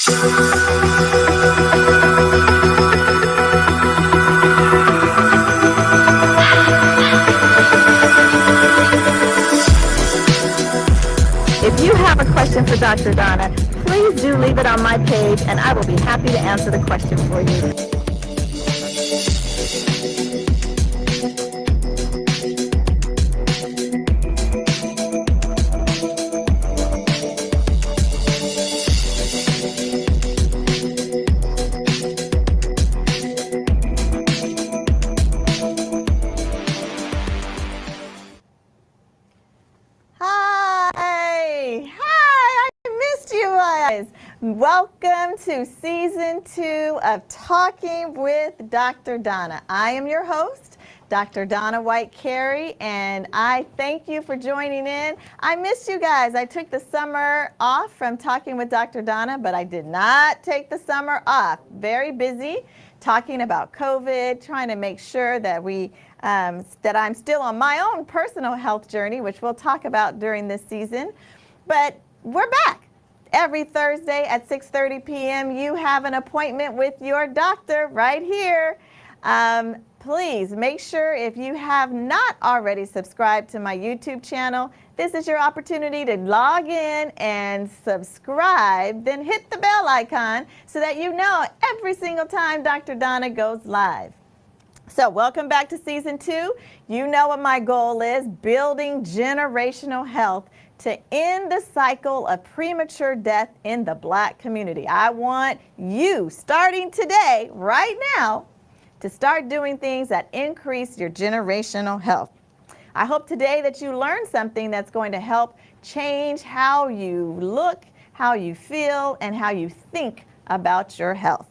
If you have a question for Dr. Donna, please do leave it on my page and I will be happy to answer the question for you. Welcome to season 2 of Talking with Dr. Donna. I am your host, Dr. Donna White-Carey, and I thank you for joining in. I missed you guys. I took the summer off from Talking with Dr. Donna, but I did not take the summer off. Very busy talking about COVID, trying to make sure that that I'm still on my own personal health journey, which we'll talk about during this season. But we're back. Every Thursday at 6:30 p.m. you have an appointment with your doctor right here. Please make sure, if you have not already subscribed to my YouTube channel, this is your opportunity to log in and subscribe, then hit the bell icon so that you know every single time Dr. Donna goes live. So welcome back to season 2. You know what my goal is: building generational health to end the cycle of premature death in the Black community. I want you, starting today, right now, to start doing things that increase your generational health. I hope today that you learn something that's going to help change how you look, how you feel, and how you think about your health.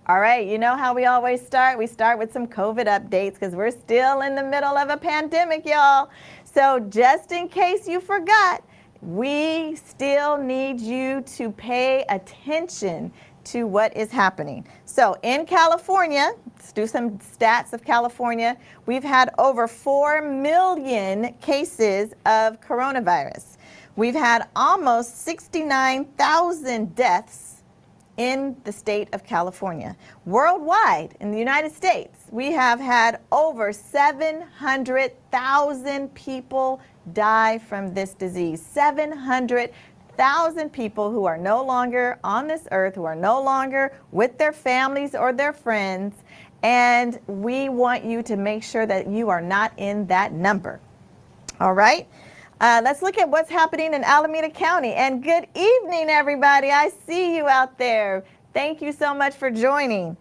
All right, you know how we always start? We start with some COVID updates because we're still in the middle of a pandemic, y'all. So just in case you forgot, we still need you to pay attention to what is happening. So in California, let's do some stats of California. We've had over 4 million cases of coronavirus. We've had almost 69,000 deaths in the state of California. Worldwide, in the United States, we have had over 700,000 people die from this disease. 700,000 people who are no longer on this earth, who are no longer with their families or their friends, and we want you to make sure that you are not in that number. All right? Let's look at what's happening in Alameda County. And good evening, everybody. I see you out there. Thank you so much for joining.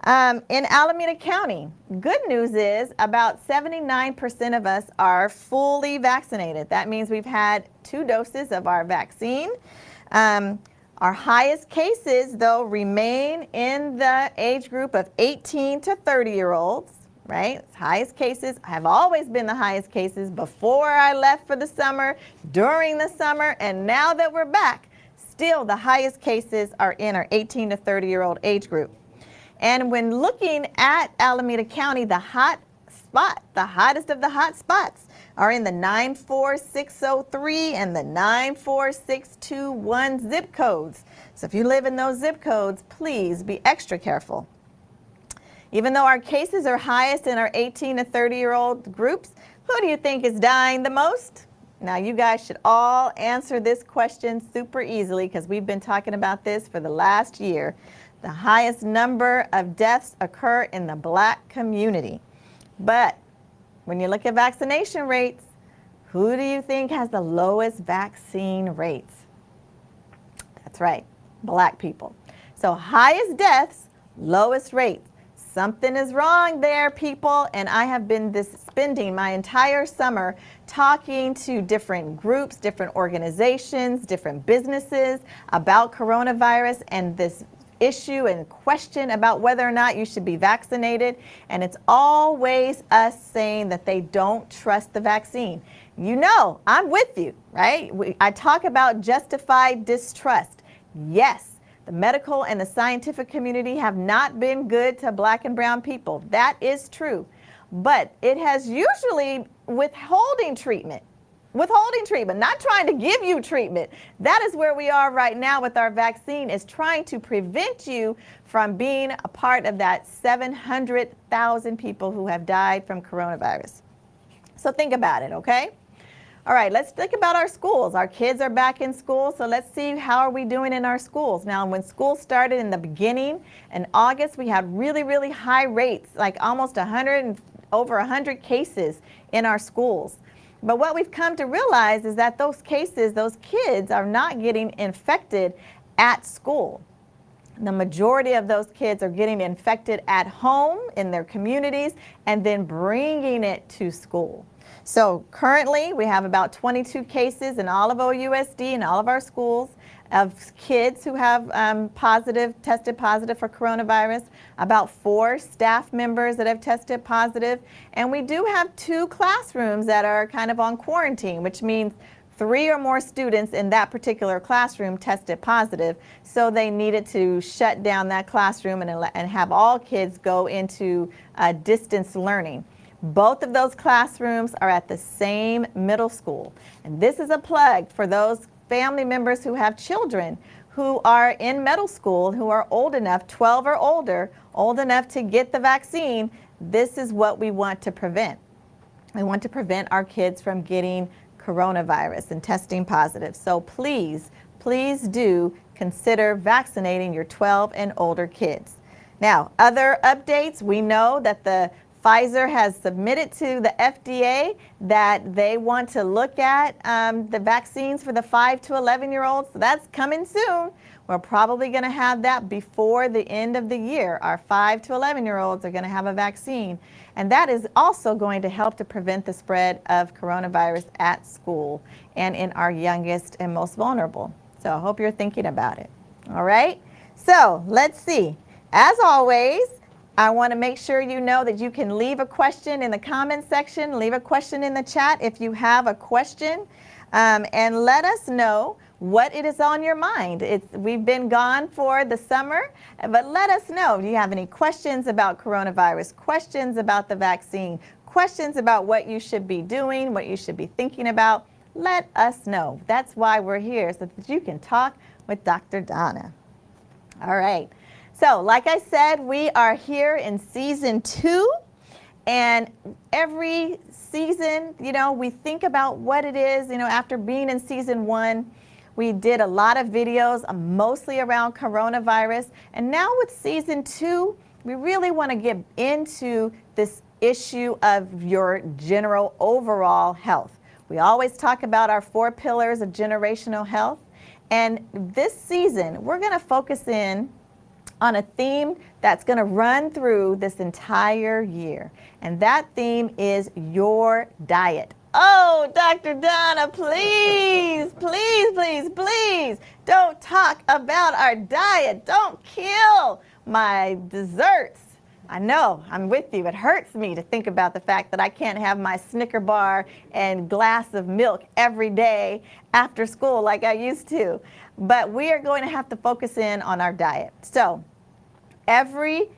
In Alameda County, good news is about 79% of us are fully vaccinated. That means we've had 2 doses of our vaccine. Our highest cases, though, remain in the age group of 18 to 30-year-olds. Right? Highest cases have always been the highest cases before I left for the summer, during the summer, and now that we're back, still the highest cases are in our 18 to 30-year-old age group. And when looking at Alameda County, the hottest of the hot spots are in the 94603 and the 94621 zip codes. So if you live in those zip codes, please be extra careful. Even though our cases are highest in our 18 to 30-year-old groups, who do you think is dying the most? Now, you guys should all answer this question super easily because we've been talking about this for the last year. The highest number of deaths occur in the Black community. But when you look at vaccination rates, who do you think has the lowest vaccine rates? That's right, Black people. So highest deaths, lowest rates. Something is wrong there, people, and I have been spending my entire summer talking to different groups, different organizations, different businesses about coronavirus and this issue and question about whether or not you should be vaccinated. And it's always us saying that they don't trust the vaccine. You know, I'm with you, right? I talk about justified distrust. Yes. The medical and the scientific community have not been good to Black and brown people. That is true. But it has usually withholding treatment. withholding treatment, not trying to give you treatment. That is where we are right now with our vaccine, is trying to prevent you from being a part of that 700,000 people who have died from coronavirus. So think about it, okay? All right, let's think about our schools. Our kids are back in school, so let's see how are we doing in our schools. Now, when school started in the beginning in August, we had really, really high rates, like almost over 100 cases in our schools. But what we've come to realize is that those cases, those kids are not getting infected at school. The majority of those kids are getting infected at home, in their communities, and then bringing it to school. So currently we have about 22 cases in all of OUSD and all of our schools of kids who have tested positive for coronavirus, about 4 staff members that have tested positive, and we do have 2 classrooms that are kind of on quarantine, which means 3 or more students in that particular classroom tested positive, so they needed to shut down that classroom and have all kids go into distance learning. Both of those classrooms are at the same middle school. And this is a plug for those family members who have children who are in middle school, who are old enough, 12 or older, old enough to get the vaccine. This is what we want to prevent. We want to prevent our kids from getting coronavirus and testing positive. So please, please do consider vaccinating your 12 and older kids. Now, other updates, we know that the Pfizer has submitted to the FDA that they want to look at the vaccines for the 5 to 11-year-olds. So that's coming soon. We're probably going to have that before the end of the year. Our 5 to 11-year-olds are going to have a vaccine. And that is also going to help to prevent the spread of coronavirus at school and in our youngest and most vulnerable. So I hope you're thinking about it. All right. So let's see. As always, I want to make sure you know that you can leave a question in the comment section, leave a question in the chat if you have a question, and let us know what it is on your mind. We've been gone for the summer, but let us know. Do you have any questions about coronavirus, questions about the vaccine, questions about what you should be doing, what you should be thinking about? Let us know. That's why we're here, so that you can talk with Dr. Donna. All right. So, like I said, we are here in season 2, and every season, we think about what it is, after being in season 1, we did a lot of videos, mostly around coronavirus, and now with season 2, we really want to get into this issue of your general overall health. We always talk about our 4 pillars of generational health, and this season, we're going to focus in on a theme that's going to run through this entire year. And that theme is your diet. Oh, Dr. Donna, please, please, please, please don't talk about our diet. Don't kill my desserts. I know, I'm with you. It hurts me to think about the fact that I can't have my Snicker bar and glass of milk every day after school like I used to. But we are going to have to focus in on our diet. So every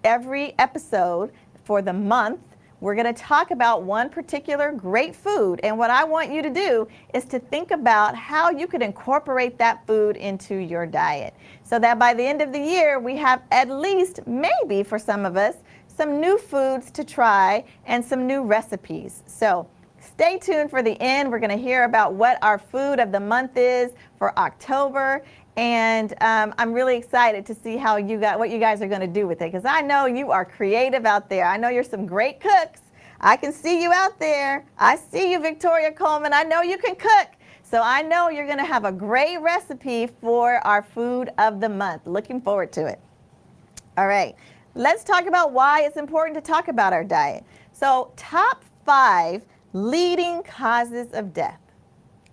episode for the month, we're going to talk about one particular great food. And what I want you to do is to think about how you could incorporate that food into your diet, so that by the end of the year, we have at least, maybe for some of us, some new foods to try and some new recipes. So stay tuned for the end. We're going to hear about what our food of the month is for October. And I'm really excited to see what you guys are going to do with it, because I know you are creative out there. I know you're some great cooks. I can see you out there. I see you, Victoria Coleman. I know you can cook. So I know you're going to have a great recipe for our food of the month. Looking forward to it. All right, let's talk about why it's important to talk about our diet. So top 5 leading causes of death.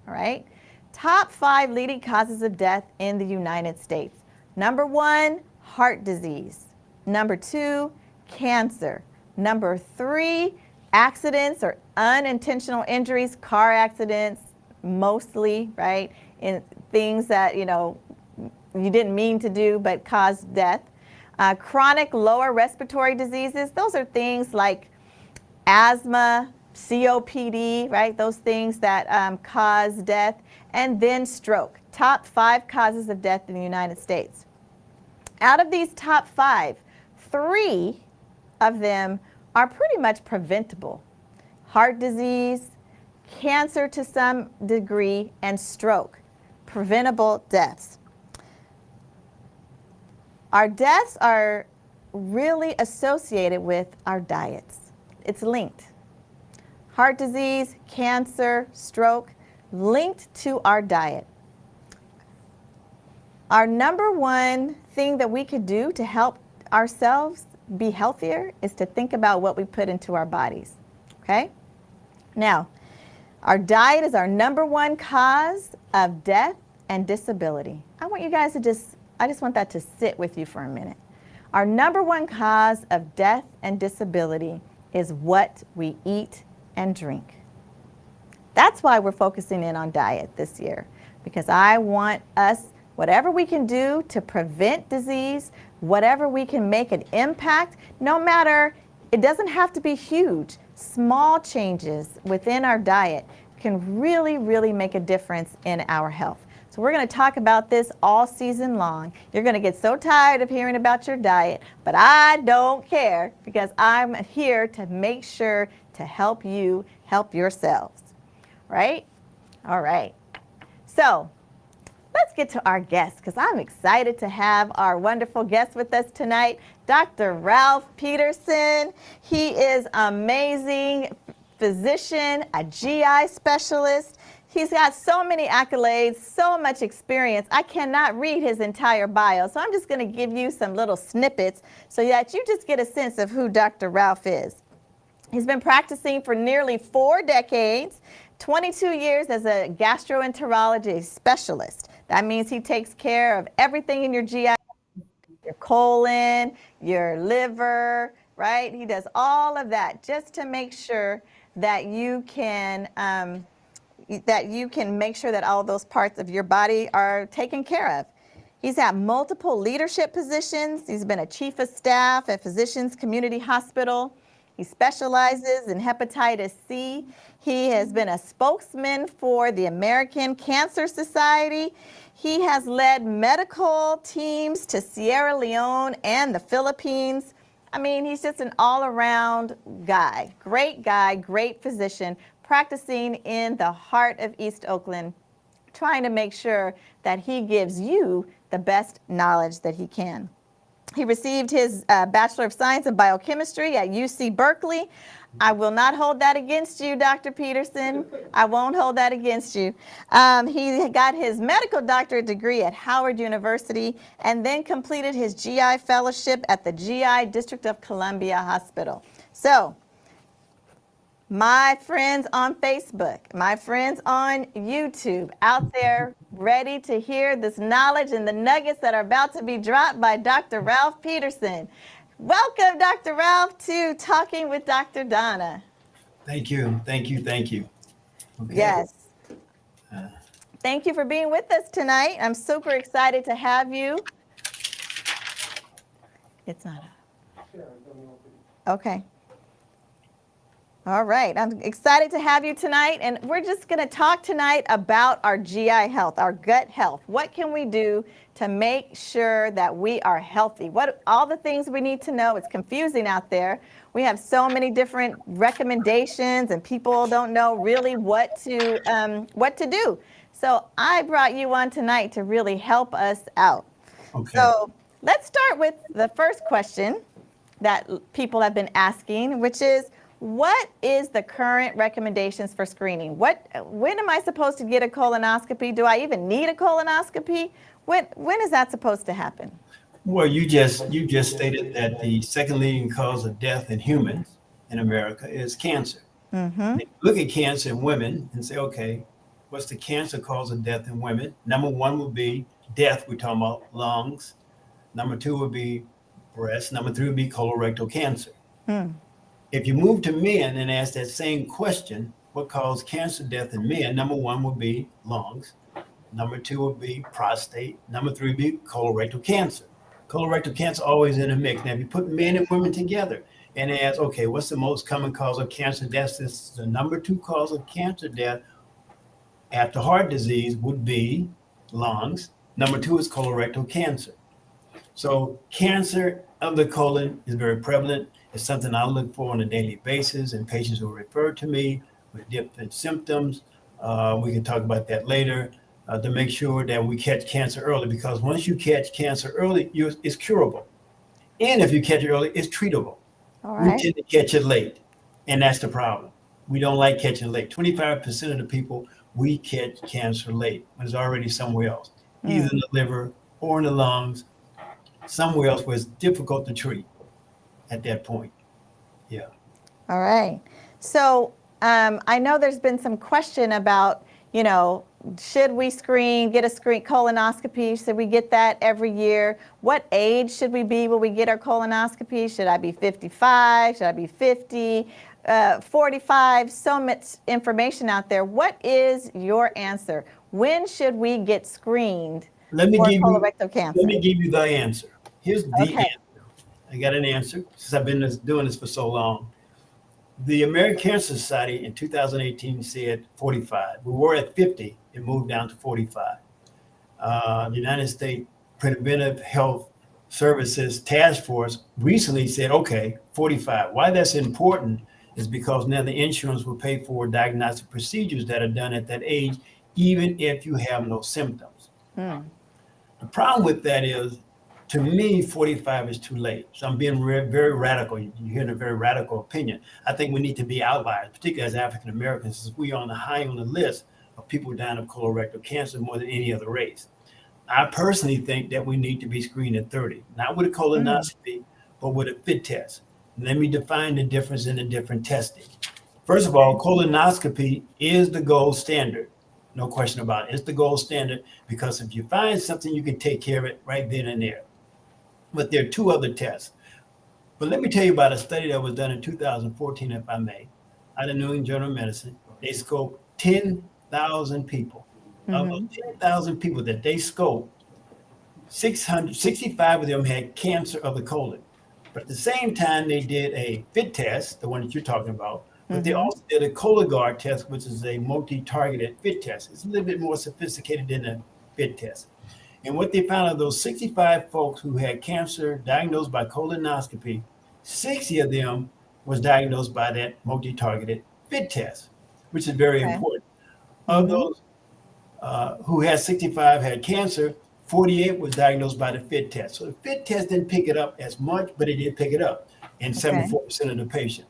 All right. Top 5 leading causes of death in the United States. Number 1, heart disease. Number 2, cancer. Number 3, accidents or unintentional injuries, car accidents, mostly, right? In things that, you didn't mean to do but caused death. Chronic lower respiratory diseases, those are things like asthma, COPD, right? Those things that cause death, and then stroke. Top 5 causes of death in the United States. Out of these top 5, 3 of them are pretty much preventable. Heart disease, cancer to some degree, and stroke. Preventable deaths. Our deaths are really associated with our diets. It's linked. Heart disease, cancer, stroke, linked to our diet. Our number one thing that we could do to help ourselves be healthier is to think about what we put into our bodies, okay? Now, our diet is our number one cause of death and disability. I want you guys to I just want that to sit with you for a minute. Our number one cause of death and disability is what we eat and drink. That's why we're focusing in on diet this year, because I want us, whatever we can do to prevent disease, whatever we can make an impact, no matter, it doesn't have to be huge. Small changes within our diet can really, really make a difference in our health. So we're going to talk about this all season long. You're going to get so tired of hearing about your diet, but I don't care, because I'm here to make sure to help you help yourselves, right? All right. So let's get to our guest, because I'm excited to have our wonderful guest with us tonight, Dr. Ralph Peterson. He is amazing physician, a GI specialist. He's got so many accolades, so much experience. I cannot read his entire bio, so I'm just going to give you some little snippets so that you just get a sense of who Dr. Ralph is. He's been practicing for nearly 4 decades, 22 years as a gastroenterology specialist. That means he takes care of everything in your GI, your colon, your liver, right? He does all of that just to make sure that you can make sure that all those parts of your body are taken care of. He's had multiple leadership positions. He's been a chief of staff at Physicians Community Hospital. He specializes in hepatitis C. He has been a spokesman for the American Cancer Society. He has led medical teams to Sierra Leone and the Philippines. I mean, he's just an all-around guy, great physician, practicing in the heart of East Oakland, trying to make sure that he gives you the best knowledge that he can. He received his Bachelor of Science in Biochemistry at UC Berkeley. I will not hold that against you, Dr. Peterson. I won't hold that against you. He got his medical doctorate degree at Howard University and then completed his GI fellowship at the GI District of Columbia Hospital. So, my friends on Facebook, my friends on YouTube, out there ready to hear this knowledge and the nuggets that are about to be dropped by Dr. Ralph Peterson. Welcome, Dr. Ralph, to Talking with Dr. Donna. Thank you. Okay. Yes. Thank you for being with us tonight. I'm super excited to have you. It's not up. Okay. All right, I'm excited to have you tonight, and we're just going to talk tonight about our GI health, our gut health. What can we do to make sure that we are healthy? What all the things we need to know. It's confusing out there. We have so many different recommendations, and people don't know really what to do. So I brought you on tonight to really help us out. Okay. So let's start with the first question that people have been asking, which is, what is the current recommendations for screening? When am I supposed to get a colonoscopy? Do I even need a colonoscopy? When is that supposed to happen? Well, you just stated that the second leading cause of death in humans in America is cancer. Mm-hmm. Look at cancer in women and say, okay, what's the cancer cause of death in women? Number 1 would be death. We're talking about lungs. Number 2 would be breast. Number 3 would be colorectal cancer. If you move to men and ask that same question, what caused cancer death in men? Number 1 would be lungs. Number 2 would be prostate. Number 3 would be colorectal cancer. Colorectal cancer always in a mix. Now, if you put men and women together, and they ask, okay, what's the most common cause of cancer death? This is the number 2 cause of cancer death after heart disease would be lungs. Number 2 is colorectal cancer. So cancer of the colon is very prevalent. It's something I look for on a daily basis in patients who refer to me with different symptoms. We can talk about that later to make sure that we catch cancer early, because once you catch cancer early, it's curable. And if you catch it early, it's treatable. All We right. tend to catch it late, and that's the problem. We don't like catching late. 25% of the people, we catch cancer late when it's already somewhere else, either in the liver or in the lungs, somewhere else where it's difficult to treat at that point. Yeah. All right. So I know there's been some question about, should we get a colonoscopy? Should we get that every year? What age should we be when we get our colonoscopy? Should I be 55? Should I be 50? 45? So much information out there. What is your answer? When should we get screened for colorectal cancer? Let me give you the answer. Here's the Okay. answer. I got an answer since I've been doing this for so long. The American Cancer Society in 2018 said 45. We were at 50. It moved down to 45. The United States Preventative Health Services Task Force recently said, okay, 45. Why that's important is because now the insurance will pay for diagnostic procedures that are done at that age, even if you have no symptoms. The problem with that is, to me, 45 is too late. So I'm being very radical. You're hearing a very radical opinion. I think we need to be outliers, particularly as African Americans, since we are high on the list of people dying of colorectal cancer more than any other race. I personally think that we need to be screened at 30, not with a colonoscopy, but with a FIT test. Let me define the difference in the different testing. First of all, colonoscopy is the gold standard. No question about it. It's the gold standard because if you find something, you can take care of it right then and there. But there are 2 other tests. But let me tell you about a study that was done in 2014, if I may, out of New England Journal of Medicine. They scoped 10,000 people. Of those 10,000 people that they scoped, 665 of them had cancer of the colon. But at the same time, they did a FIT test, the one that you're talking about, but they also did a Cologuard test, which is a multi-targeted FIT test. It's a little bit more sophisticated than a FIT test. And what they found of those 65 folks who had cancer diagnosed by colonoscopy, 60 of them was diagnosed by that multi-targeted FIT test, which is very important. Of those who had 65 had cancer, 48 was diagnosed by the FIT test. So the FIT test didn't pick it up as much, but it did pick it up in 74% of the patients.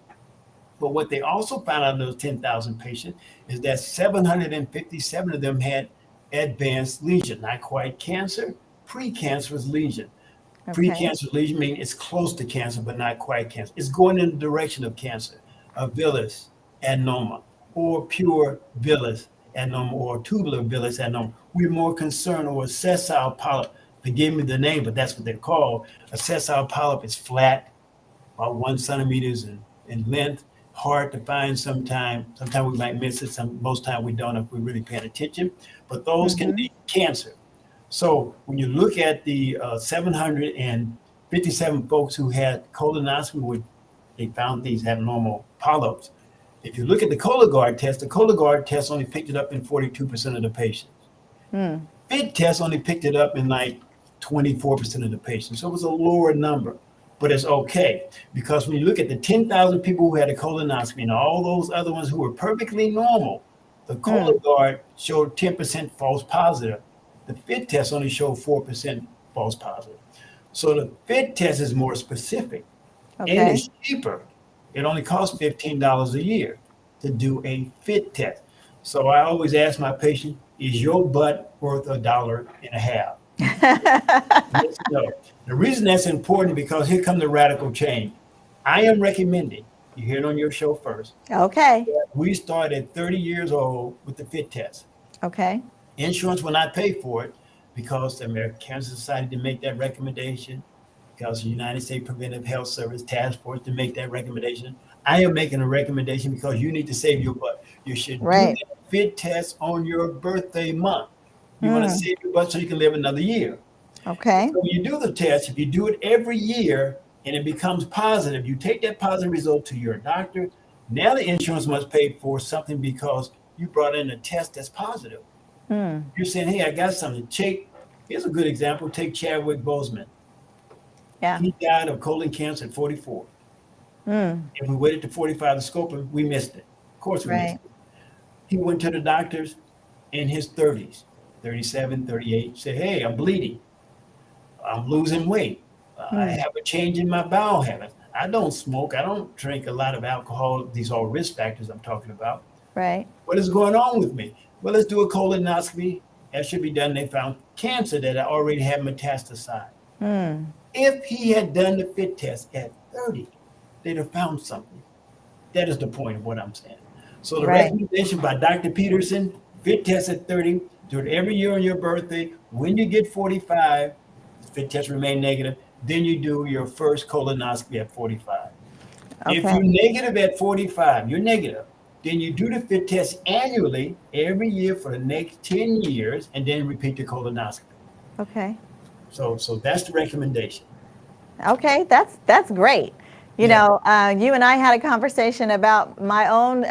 But what they also found out of those 10,000 patients is that 757 of them had advanced lesion, not quite cancer, precancerous lesion. Precancerous lesion means it's close to cancer, but not quite cancer. It's going in the direction of cancer, a villus adenoma, or pure villus adenoma, or tubular villus adenoma. We're more concerned, or a sessile polyp. Forgive me the name, but that's what they're called. A sessile polyp is flat, about 1 centimeters in length, hard to find sometimes. Sometimes we might miss it. Most time we don't if we're really paying attention. But those can be cancer. So when you look at the 757 folks who had colonoscopy, they found these abnormal polyps. If you look at the Cologuard test only picked it up in 42% of the patients. FIT test only picked it up in like 24% of the patients. So it was a lower number, but it's okay. Because when you look at the 10,000 people who had a colonoscopy and all those other ones who were perfectly normal, the Cologuard showed 10% false positive. The FIT test only showed 4% false positive. So the FIT test is more specific and it's cheaper. It only costs $15 a year to do a FIT test. So I always ask my patient, is your butt worth $1.50? Yes, no. The reason that's important because here comes the radical change. I am recommending, you hear it on your show first. We start at 30 years old with the FIT test. Insurance will not pay for it because the American Cancer Society didn't make that recommendation, because the United States Preventive Health Service Task Force didn't make that recommendation. I am making a recommendation because you need to save your butt. You should do that FIT test on your birthday month. You want to save your butt so you can live another year. So when you do the test, if you do it every year, and it becomes positive, you take that positive result to your doctor. Now the insurance must pay for something because you brought in a test that's positive. You're saying, hey, I got something. Here's a good example. Take Chadwick Boseman. Yeah. He died of colon cancer at 44. If we waited to 45 to scope him, we missed it. Of course we missed Right. it. He went to the doctors in his 30s, 37, 38, said, hey, I'm bleeding. I'm losing weight. I have a change in my bowel habits. I don't smoke. I don't drink a lot of alcohol. These are all risk factors I'm talking about. Right. What is going on with me? Well, let's do a colonoscopy. That should be done. They found cancer that already had metastasized. If he had done the FIT test at 30, they'd have found something. That is the point of what I'm saying. So the Right. recommendation by Dr. Peterson, FIT test at 30, do it every year on your birthday. When you get 45, FIT test remain negative, then you do your first colonoscopy at 45. If Okay. you're negative at 45, you're negative, then you do the FIT test annually every year for the next 10 years and then repeat the colonoscopy. Okay. So that's the recommendation. Okay, that's great. You Yeah. know, you and I had a conversation about my own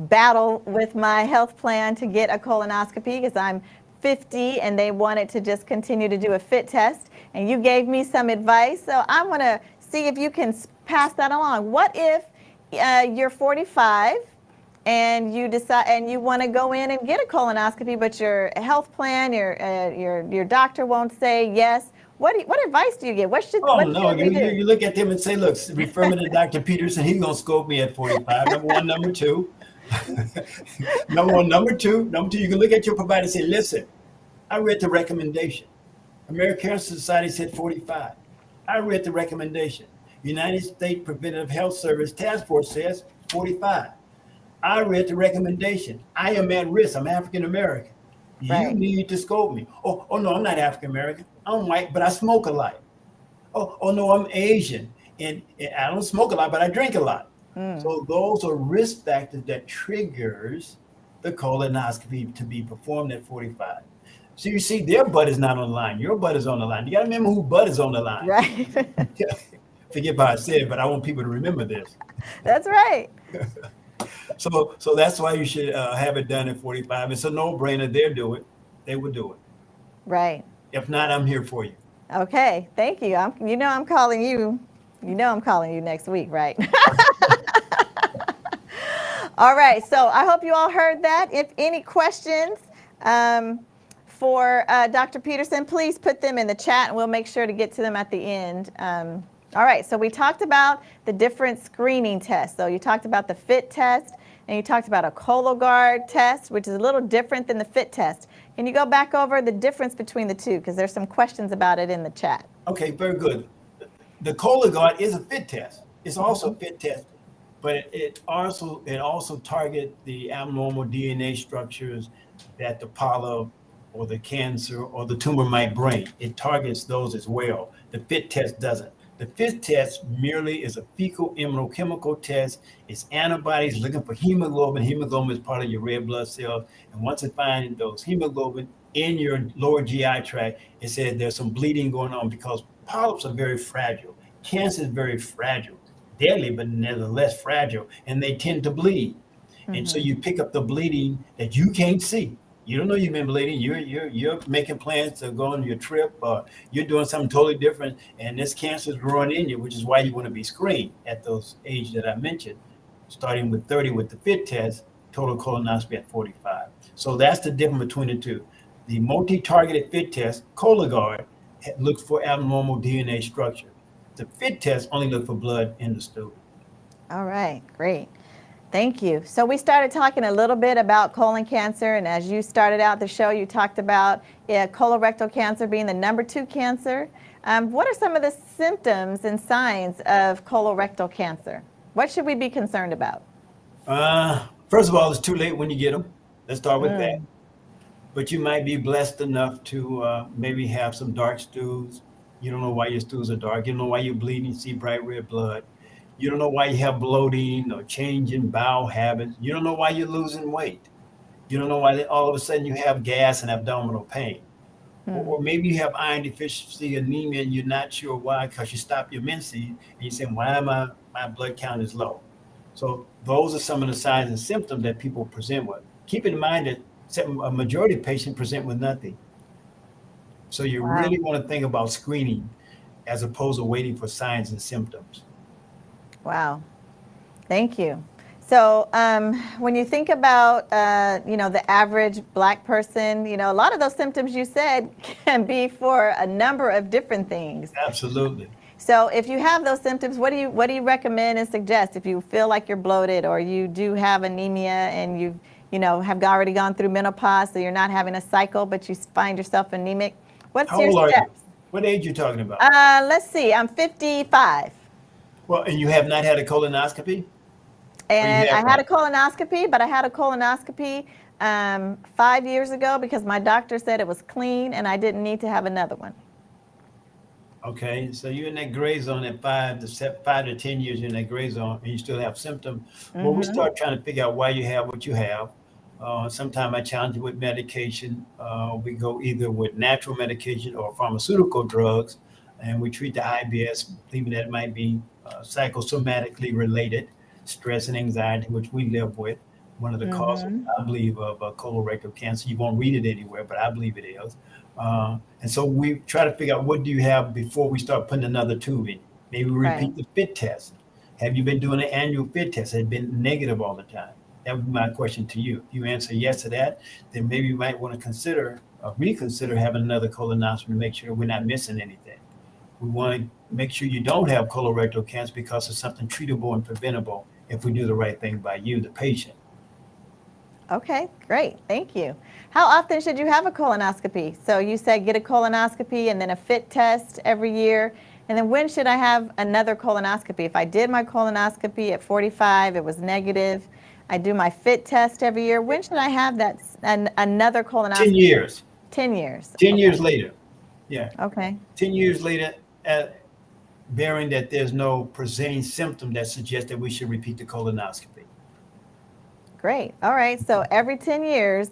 battle with my health plan to get a colonoscopy because I'm 50 and they wanted to just continue to do a fit test. And you gave me some advice, so I want to see if you can pass that along. What if you're 45 and you decide and you want to go in and get a colonoscopy, but your health plan, your doctor won't say yes? What advice do you give? What should we do? You look at them and say, look, refer me to Dr. Peterson. He's going to scope me at 45. Number one. Number two. Number two, you can look at your provider and say, listen, I read the recommendation. American Cancer Society said 45. I read the recommendation. United States Preventative Health Service Task Force says 45. I read the recommendation. I am at risk. I'm African American. Right. You need to scope me. Oh no, I'm not African American. I'm white, but I smoke a lot. Oh no, I'm Asian and I don't smoke a lot, but I drink a lot. So those are risk factors that triggers the colonoscopy to be performed at 45. So you see, their butt is not on the line. Your butt is on the line. You got to remember who butt is on the line. Right. Forget what I said, but I want people to remember this. That's right. So that's why you should have it done at 45. It's a no-brainer. They would do it. Right. If not, I'm here for you. Okay. Thank you. I'm calling you. I'm calling you next week, right? All right. So I hope you all heard that. If any questions for Dr. Peterson, please put them in the chat and we'll make sure to get to them at the end. All right. So we talked about the different screening tests. So you talked about the FIT test and you talked about a Cologuard test, which is a little different than the FIT test. Can you go back over the difference between the two? Because there's some questions about it in the chat. Okay, very good. The Cologuard is a FIT test. It's also a FIT test, but it also targets the abnormal DNA structures that the polyp or the cancer or the tumor might bring. It targets those as well. The FIT test doesn't. The FIT test merely is a fecal immunochemical test. It's antibodies looking for hemoglobin. Hemoglobin is part of your red blood cells. And once it finds those hemoglobin in your lower GI tract, it says there's some bleeding going on because polyps are very fragile. Cancer is very fragile, deadly, but nevertheless fragile, and they tend to bleed. And so you pick up the bleeding that you can't see. You don't know you've been bleeding. You're making plans to go on your trip, or you're doing something totally different, and this cancer is growing in you, which is why you want to be screened at those ages that I mentioned, starting with 30 with the FIT test, total colonoscopy at 45. So that's the difference between the two. The multi-targeted FIT test, Cologuard, looks for abnormal DNA structure. The FIT test only looks for blood in the stool. All right, great. Thank you. So we started talking a little bit about colon cancer, and as you started out the show, you talked about colorectal cancer being the number 2 cancer. What are some of the symptoms and signs of colorectal cancer? What should we be concerned about? First of all, it's too late when you get them. Let's start with that. But you might be blessed enough to maybe have some dark stools. You don't know why your stools are dark. You don't know why you're bleeding, see bright red blood. You don't know why you have bloating or change in bowel habits. You don't know why you're losing weight. You don't know why all of a sudden you have gas and abdominal pain. Or maybe you have iron deficiency anemia and you're not sure why because you stop your menses and you say, why am my blood count is low? So those are some of the signs and symptoms that people present with. Keep in mind that a majority of patients present with nothing. So you Wow. really want to think about screening as opposed to waiting for signs and symptoms. Wow. Thank you. So when you think about, the average Black person, a lot of those symptoms you said can be for a number of different things. Absolutely. So if you have those symptoms, what do you recommend and suggest if you feel like you're bloated or you do have anemia and have already gone through menopause, so you're not having a cycle, but you find yourself anemic? What's How your old are you? steps? What age are you talking about? Let's see. I'm 55. Well, and you have not had a colonoscopy? And I had a colonoscopy, but I had a colonoscopy 5 years ago because my doctor said it was clean and I didn't need to have another one. Okay, so you're in that gray zone at 5 to 10 years, you're in that gray zone and you still have symptoms. Well, we start trying to figure out why you have what you have. Sometimes I challenge you with medication. We go either with natural medication or pharmaceutical drugs, and we treat the IBS, believing that it might be psychosomatically related, stress and anxiety, which we live with. One of the causes, I believe, of colorectal cancer. You won't read it anywhere, but I believe it is. And so we try to figure out what do you have before we start putting another tube in. Maybe we repeat the fit test. Have you been doing an annual fit test? Has it been negative all the time? That would be my question to you. If you answer yes to that, then maybe you might want to reconsider having another colonoscopy to make sure we're not missing anything. We want to make sure you don't have colorectal cancer because it's something treatable and preventable if we do the right thing by you, the patient. Okay, great. Thank you. How often should you have a colonoscopy? So you said get a colonoscopy and then a fit test every year. And then when should I have another colonoscopy? If I did my colonoscopy at 45, it was negative. I do my fit test every year. When should I have that another colonoscopy? 10 years. 10 years. 10 years later. Yeah. Okay. 10 years later, bearing that there's no presenting symptom that suggests that we should repeat the colonoscopy. Great. All right. So every 10 years,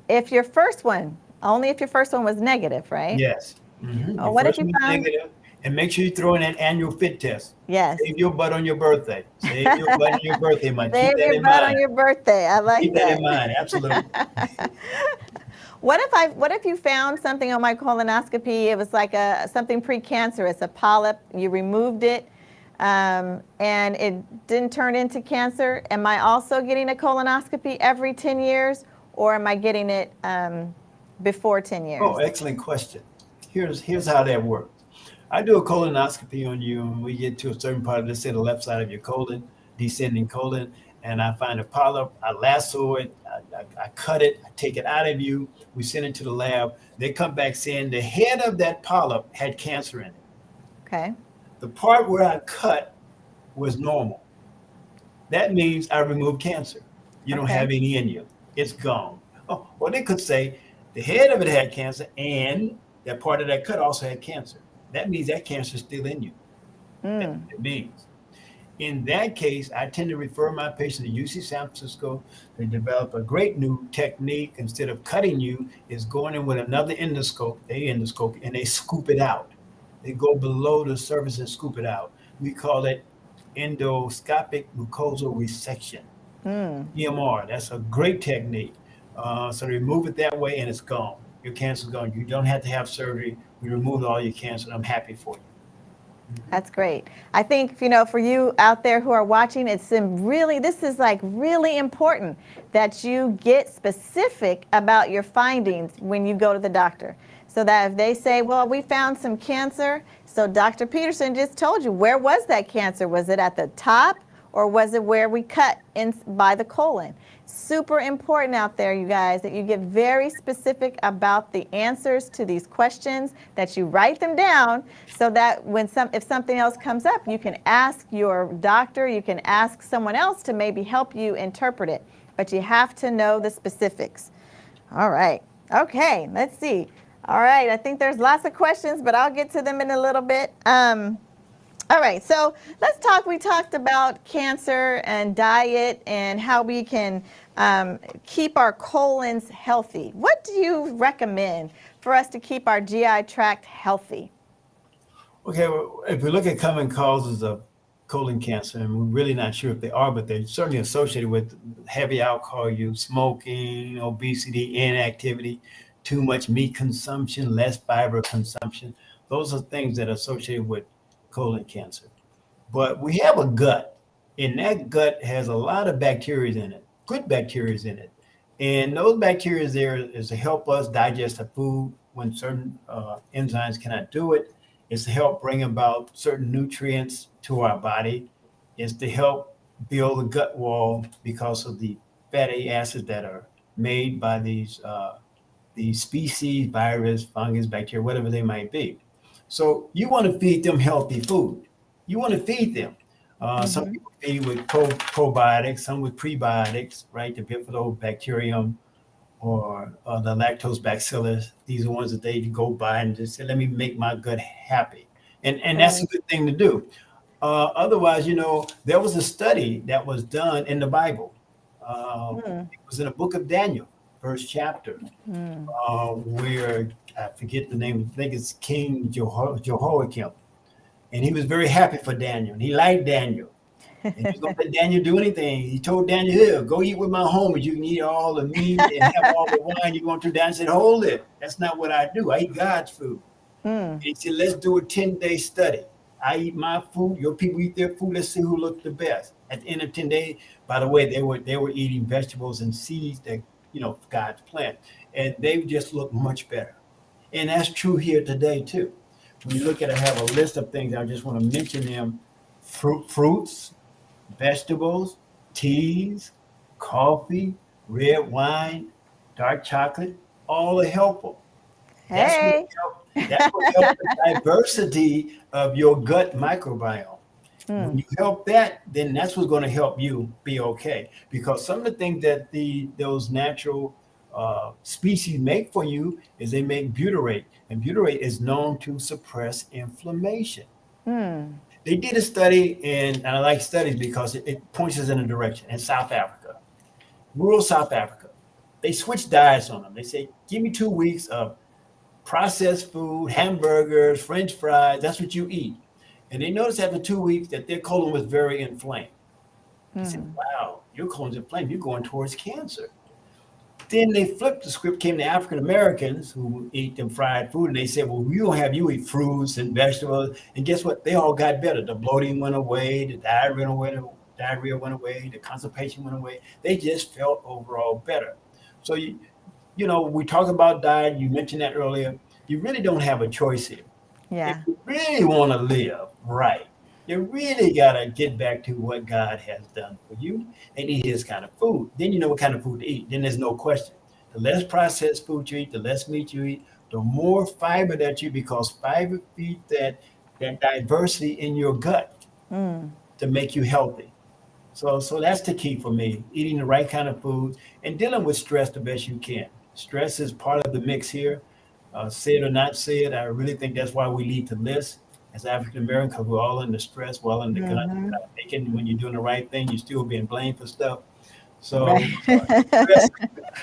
if your first one was negative, right? Yes. Mm-hmm. Oh, what if you found negative? And make sure you throw in that annual fit test. Yes. Save your butt on your birthday. Save your butt on your birthday, man. Save Keep that your in butt mind. on your birthday. I like Keep that in mind. Absolutely. What if you found something on my colonoscopy? It was like something precancerous, a polyp. You removed it, and it didn't turn into cancer. Am I also getting a colonoscopy every 10 years, or am I getting it before 10 years? Oh, excellent question. Here's how that works. I do a colonoscopy on you, and we get to a certain part of, let's say, the left side of your colon, descending colon, and I find a polyp. I lasso it, I cut it, I take it out of you. We send it to the lab. They come back saying the head of that polyp had cancer in it. Okay. The part where I cut was normal. That means I removed cancer. You don't have any in you. It's gone. Oh, well, they could say the head of it had cancer and that part of that cut also had cancer. That means that cancer is still in you. It means. In that case, I tend to refer my patient to UC San Francisco. They develop a great new technique. Instead of cutting you, is going in with another endoscope, and they scoop it out. They go below the surface and scoop it out. We call it endoscopic mucosal resection. EMR. That's a great technique. So they remove it that way, and it's gone. Your cancer's gone. You don't have to have surgery. We removed all your cancer, and I'm happy for you. That's great. I think, for you out there who are watching, this is like really important that you get specific about your findings when you go to the doctor. So that if they say, well, we found some cancer, so Dr. Peterson just told you, where was that cancer? Was it at the top or was it where we cut in by the colon? Super important out there, you guys, that you get very specific about the answers to these questions, that you write them down so that if something else comes up, you can ask your doctor, you can ask someone else to maybe help you interpret it. But you have to know the specifics. All right. Okay, let's see. All right, I think there's lots of questions, but I'll get to them in a little bit. All right, so let's talk. We talked about cancer and diet and how we can keep our colons healthy. What do you recommend for us to keep our GI tract healthy? Okay, well, if we look at common causes of colon cancer, and we're really not sure if they are, but they're certainly associated with heavy alcohol use, smoking, obesity, inactivity, too much meat consumption, less fiber consumption. Those are things that are associated with colon cancer. But we have a gut, and that gut has a lot of bacteria in it, good bacteria in it. And those bacteria there is to help us digest the food when certain enzymes cannot do it. It's to help bring about certain nutrients to our body. It's to help build the gut wall because of the fatty acids that are made by these species, virus, fungus, bacteria, whatever they might be. So you want to feed them healthy food. You want to feed them. Some people feed with probiotics, some with prebiotics, right, to build for those bacterium or the lactose bacillus. These are ones that they go by and just say, let me make my gut happy. And that's a good thing to do. Otherwise, there was a study that was done in the Bible. It was in the book of Daniel, first chapter, where I forget the name, I think it's King Jehoiakim. And he was very happy for Daniel. And he liked Daniel. And he was going to let Daniel do anything. He told Daniel, here, go eat with my homies. You can eat all the meat and have all the wine. You're going to Daniel said, hold it. That's not what I do. I eat God's food. And he said, let's do a 10-day study. I eat my food. Your people eat their food. Let's see who looks the best. At the end of 10 days, by the way, they were eating vegetables and seeds that, God's plant. And they just look much better. And that's true here today, too. When you look at it, I have a list of things. I just want to mention them. Fruits, vegetables, teas, coffee, red wine, dark chocolate, all are helpful. Hey. That's what helps the diversity of your gut microbiome. When you help that, then that's what's going to help you be okay. Because some of the things that those natural species make for you is they make butyrate. And butyrate is known to suppress inflammation. They did a study, and I like studies because it points us in a direction, in South Africa, rural South Africa. They switched diets on them. They say, give me 2 weeks of processed food, hamburgers, French fries, that's what you eat. And they noticed after 2 weeks that their colon was very inflamed. They said, wow, your colon's inflamed, you're going towards cancer. Then they flipped the script, came to African Americans who eat them fried food, and they said, well, we don't have you eat fruits and vegetables. And guess what? They all got better. The bloating went away, the diarrhea went away, the constipation went away. They just felt overall better. So, we talk about diet. You mentioned that earlier. You really don't have a choice here. Yeah. If you really want to live right, you really got to get back to what God has done for you and eat his kind of food. Then you know what kind of food to eat. Then there's no question. The less processed food you eat, the less meat you eat, the more fiber that you, because fiber feeds that diversity in your gut to make you healthy. So that's the key for me, eating the right kind of food and dealing with stress the best you can. Stress is part of the mix here. Say it or not say it, I really think that's why we lead the list as African American, because we're all under stress, we're all under thinking when you're doing the right thing, you're still being blamed for stuff. So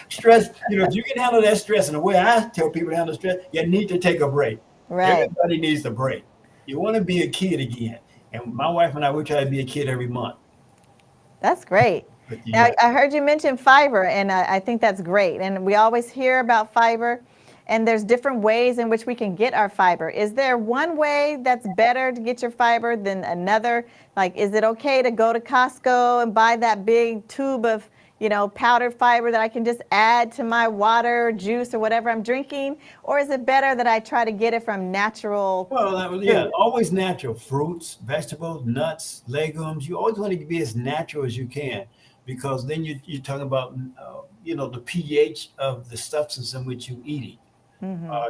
stress, if you can handle that stress, and the way I tell people to handle stress, you need to take a break. Right. Everybody needs a break. You want to be a kid again. And my wife and I, we try to be a kid every month. That's great. Now, I heard you mention fiber, and I think that's great. And we always hear about fiber, and there's different ways in which we can get our fiber. Is there one way that's better to get your fiber than another? Like, is it okay to go to Costco and buy that big tube of, powdered fiber that I can just add to my water, juice, or whatever I'm drinking? Or is it better that I try to get it from natural? Well, always natural. Fruits, vegetables, nuts, legumes. You always want to be as natural as you can, because then you're talking about, the pH of the substance in which you're eating.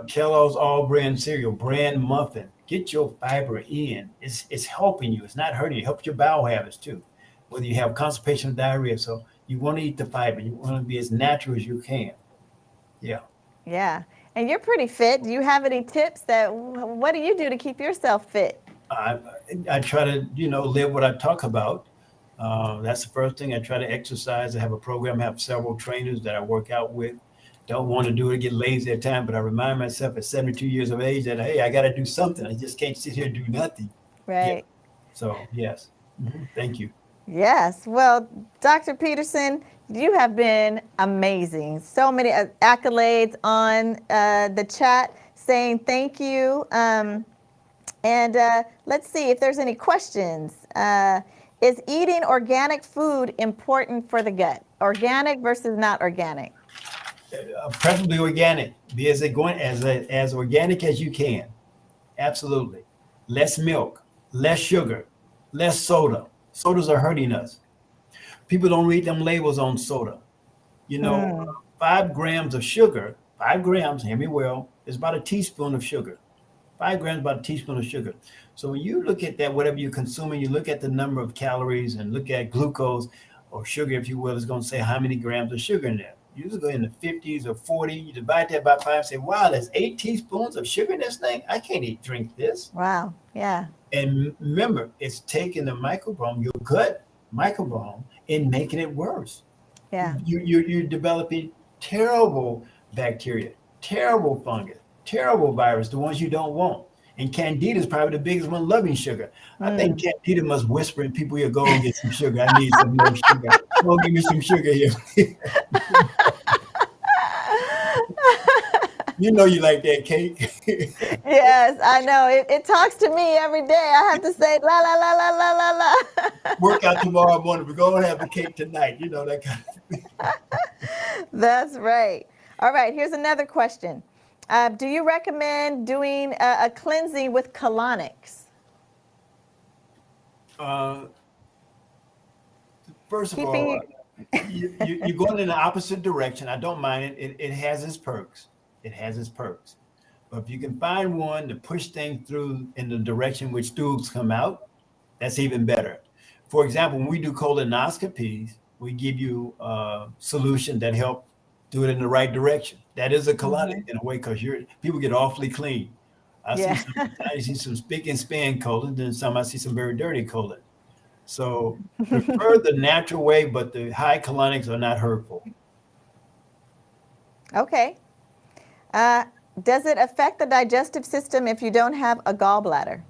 Kellogg's all brand cereal, brand muffin. Get your fiber in. It's helping you. It's not hurting you. It helps your bowel habits too, whether you have constipation or diarrhea. So you want to eat the fiber. You want to be as natural as you can. Yeah. Yeah. And you're pretty fit. Do you have any tips what do you do to keep yourself fit? I try to, live what I talk about. That's the first thing. I try to exercise. I have a program. I have several trainers that I work out with. don't want to do it, get lazy at time, but I remind myself at 72 years of age that, hey, I got to do something. I just can't sit here and do nothing. Yeah. Right. So, yes. Thank you. Yes. Well, Dr. Peterson, you have been amazing. So many accolades on the chat saying thank you. And let's see if there's any questions. Is eating organic food important for the gut? Organic versus not organic? Preferably organic. Be as organic as you can. Absolutely. Less milk, less sugar, less soda. Sodas are hurting us. People don't read them labels on soda. 5 grams of sugar, 5 grams, hear me well, is about a teaspoon of sugar. 5 grams, about a teaspoon of sugar. So when you look at that, whatever you're consuming, you look at the number of calories and look at glucose or sugar, if you will, it's going to say how many grams of sugar in there. You just go in the 50s or 40, you divide that by 5 and say, wow, there's 8 teaspoons of sugar in this thing. I can't drink this. Wow. Yeah. And remember, it's taking the microbiome, your gut microbiome, and making it worse. Yeah. You're developing terrible bacteria, terrible fungus, terrible virus, the ones you don't want. And Candida is probably the biggest one, loving sugar. I think Candida must whisper in people here, go and get some sugar. I need some more sugar. Go give me some sugar here. You know you like that cake. Yes, I know. It talks to me every day. I have to say la la la la la la la. Work out tomorrow morning. We're going to have a cake tonight. You know that kind of thing. That's right. All right, here's another question. Do you recommend doing a cleansing with colonics? First of all, you're going in the opposite direction. I don't mind it. It has its perks. It has its perks. But if you can find one to push things through in the direction which stools come out, that's even better. For example, when we do colonoscopies, we give you a solution that help do it in the right direction. That is a colonic in a way, because people get awfully clean. I see some spick and span colon, then some I see some very dirty colon. So prefer the natural way, but the high colonics are not hurtful. Okay. Does it affect the digestive system if you don't have a gallbladder?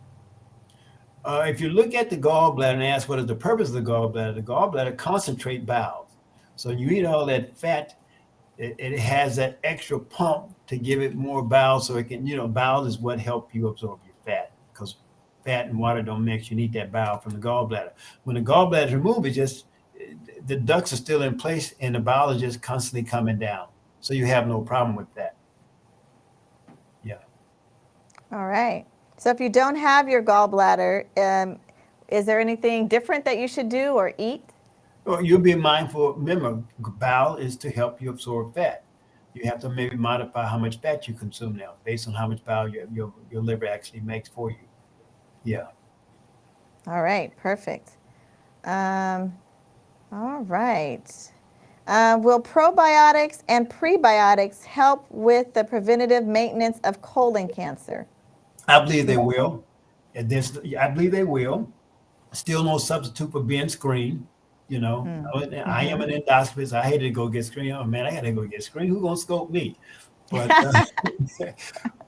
If you look at the gallbladder and ask what is the purpose of the gallbladder concentrate bowels. So you eat all that fat, it has that extra pump to give it more bowels, so it can, bowels is what help you absorb your fat, because fat and water don't mix. You need that bowel from the gallbladder. When the gallbladder is removed, the ducts are still in place and the bowel is just constantly coming down. So you have no problem with that. Yeah. All right. So if you don't have your gallbladder, is there anything different that you should do or eat? Well, you'll be mindful. Remember, bowel is to help you absorb fat. You have to maybe modify how much fat you consume now, based on how much bowel your liver actually makes for you. Yeah. All right. Perfect. All right. Will probiotics and prebiotics help with the preventative maintenance of colon cancer? I believe they will. I believe they will. Still no substitute for being screened. I am an endoscopist. I hated to go get screened. Oh man, I had to go get screened. Who's gonna scope me? But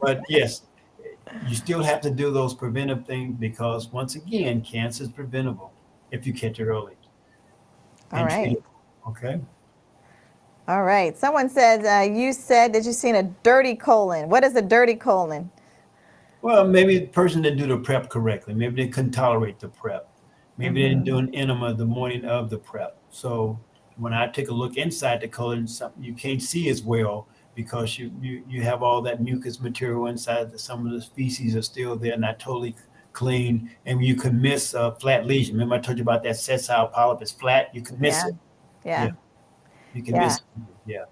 but yes, you still have to do those preventive things, because once again, cancer is preventable if you catch it early. All right. Okay. All right. Someone said you said that you've seen a dirty colon. What is a dirty colon? Well, maybe the person didn't do the prep correctly. Maybe they couldn't tolerate the prep. Maybe they didn't do an enema the morning of the prep. So when I take a look inside the colon, something you can't see as well, because you have all that mucus material inside. Some of the feces are still there, not totally clean, and you can miss a flat lesion. Remember I told you about that sessile polyp is flat? You can miss it. Yeah. You can miss it. Yeah.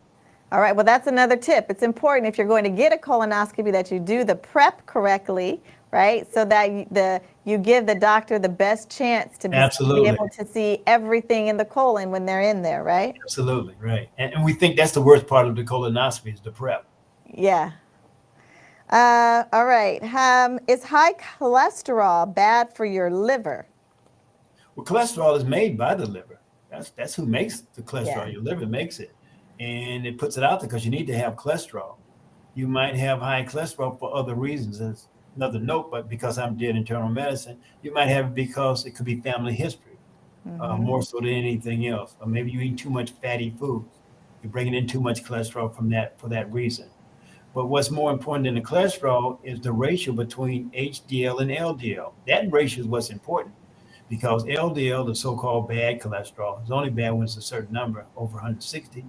All right. Well, that's another tip. It's important, if you're going to get a colonoscopy, that you do the prep correctly, right? So that you give the doctor the best chance to be able to see everything in the colon when they're in there, right? Absolutely, right. And we think that's the worst part of the colonoscopy is the prep. Yeah. All right. Is high cholesterol bad for your liver? Well, cholesterol is made by the liver. That's who makes the cholesterol. Yeah. Your liver makes it. and it puts it out there because you need to have cholesterol. You might have high cholesterol for other reasons. As another note, but because I'm did internal medicine, you might have it because it could be family history, more so than anything else. Or maybe you eat too much fatty foods. You're bringing in too much cholesterol from that for that reason. But what's more important than the cholesterol is the ratio between HDL and LDL. That ratio is what's important because LDL, the so-called bad cholesterol, is only bad when it's a certain number, over 160.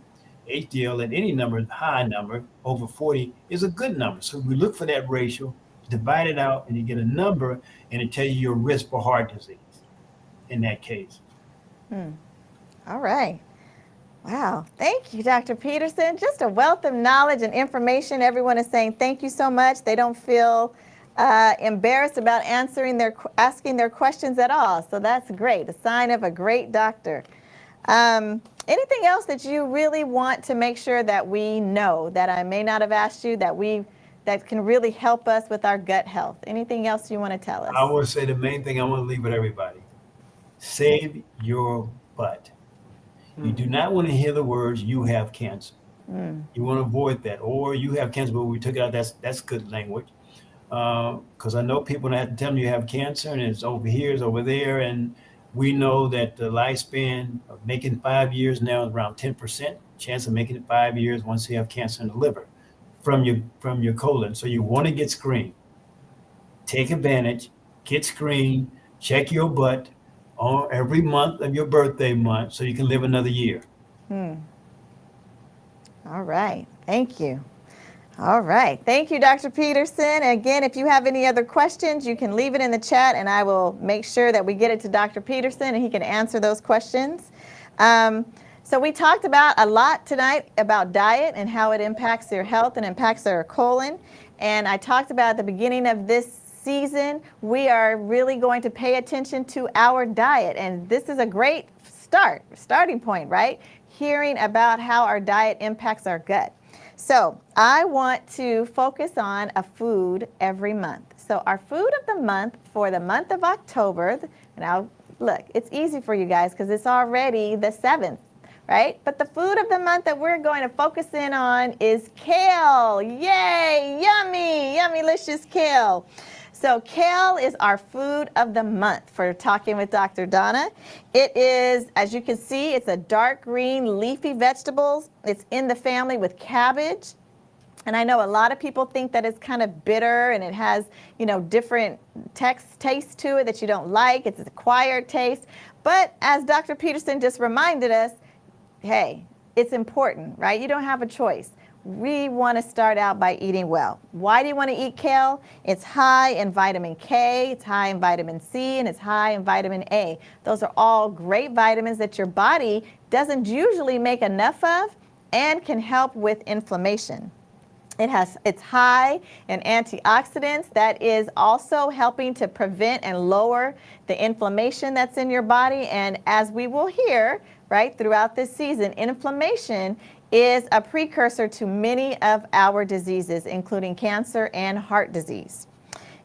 HDL at any number, high number, over 40, is a good number. So we look for that ratio, divide it out, and you get a number, and it tells you your risk for heart disease in that case. All right. Wow. Thank you, Dr. Peterson. Just a wealth of knowledge and information. Everyone is saying thank you so much. They don't feel embarrassed about asking their questions at all. So that's great. A sign of a great doctor. Anything else that you really want to make sure that we know that I may not have asked you that can really help us with our gut health? Anything else you want to tell us? I would say the main thing I want to leave with everybody: save your butt. You do not want to hear the words "you have cancer." You want to avoid that, or "you have cancer," but we took it out. That's good language, because I know people that have to tell them you have cancer and it's over here, it's over there, and we know that the lifespan of making 5 years now is around 10% chance of making it 5 years once you have cancer in the liver from your colon. So you want to get screened. Take advantage, get screened, check your butt on every month of your birthday month so you can live another year. All right. Thank you. All right. Thank you, Dr. Peterson. Again, if you have any other questions, you can leave it in the chat and I will make sure that we get it to Dr. Peterson and he can answer those questions. So we talked about a lot tonight about diet and how it impacts your health and impacts our colon. And I talked about at the beginning of this season, we are really going to pay attention to our diet. And this is a great starting point, right? Hearing about how our diet impacts our gut. So I want to focus on a food every month. So our food of the month for the month of October, now look, it's easy for you guys because it's already the 7th, right? But the food of the month that we're going to focus in on is kale. Yay, yummy, yummylicious kale. So kale is our food of the month for Talking with Dr. Donna. It is, as you can see, it's a dark green leafy vegetables. It's in the family with cabbage. And I know a lot of people think that it's kind of bitter and it has, different taste to it that you don't like. It's an acquired taste. But as Dr. Peterson just reminded us, hey, it's important, right? You don't have a choice. We want to start out by eating well. Why do you want to eat kale? It's high in vitamin K, it's high in vitamin C, and it's high in vitamin A. Those are all great vitamins that your body doesn't usually make enough of and can help with inflammation. It's high in antioxidants that is also helping to prevent and lower the inflammation that's in your body. And as we will hear, right, throughout this season, inflammation is a precursor to many of our diseases, including cancer and heart disease.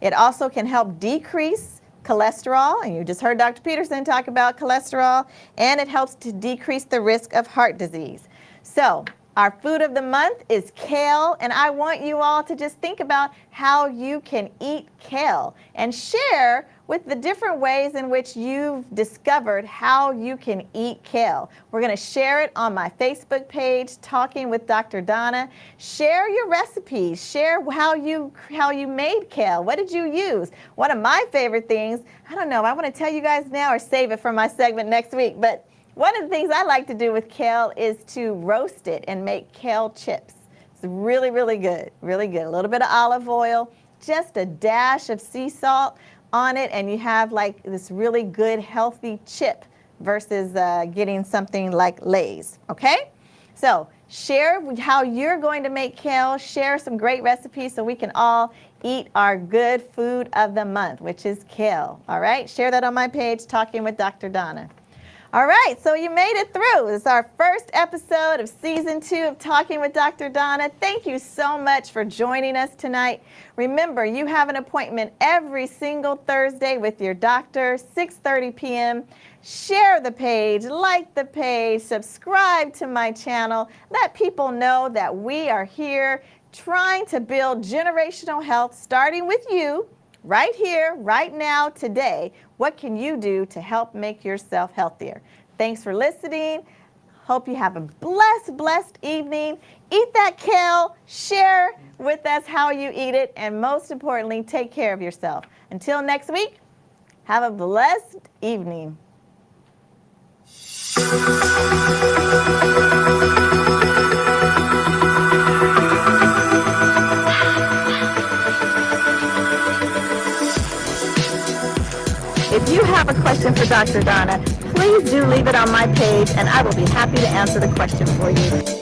It also can help decrease cholesterol, and you just heard Dr. Peterson talk about cholesterol, and it helps to decrease the risk of heart disease. So our food of the month is kale, and I want you all to just think about how you can eat kale and share with the different ways in which you've discovered how you can eat kale. We're going to share it on my Facebook page, Talking with Dr. Donna. Share your recipes. Share how you made kale. What did you use? One of my favorite things, I don't know, I want to tell you guys now or save it for my segment next week, but one of the things I like to do with kale is to roast it and make kale chips. It's really, really good, really good. A little bit of olive oil, just a dash of sea salt on it, and you have like this really good healthy chip versus getting something like Lay's, okay? So share how you're going to make kale, share some great recipes so we can all eat our good food of the month, which is kale, all right? Share that on my page, Talking with Dr. Donna. All right, so you made it through. It's our first episode of season 2 of Talking with Dr. Donna. Thank you so much for joining us tonight. Remember, you have an appointment every single Thursday with your doctor, 6:30 p.m. Share the page, like the page, subscribe to my channel. Let people know that we are here trying to build generational health, starting with you. Right here, right now, today, what can you do to help make yourself healthier? Thanks for listening. Hope you have a blessed evening. Eat that kale, share with us how you eat it, and most importantly, take care of yourself. Until next week, have a blessed evening. If you have a question for Dr. Donna, please do leave it on my page and I will be happy to answer the question for you.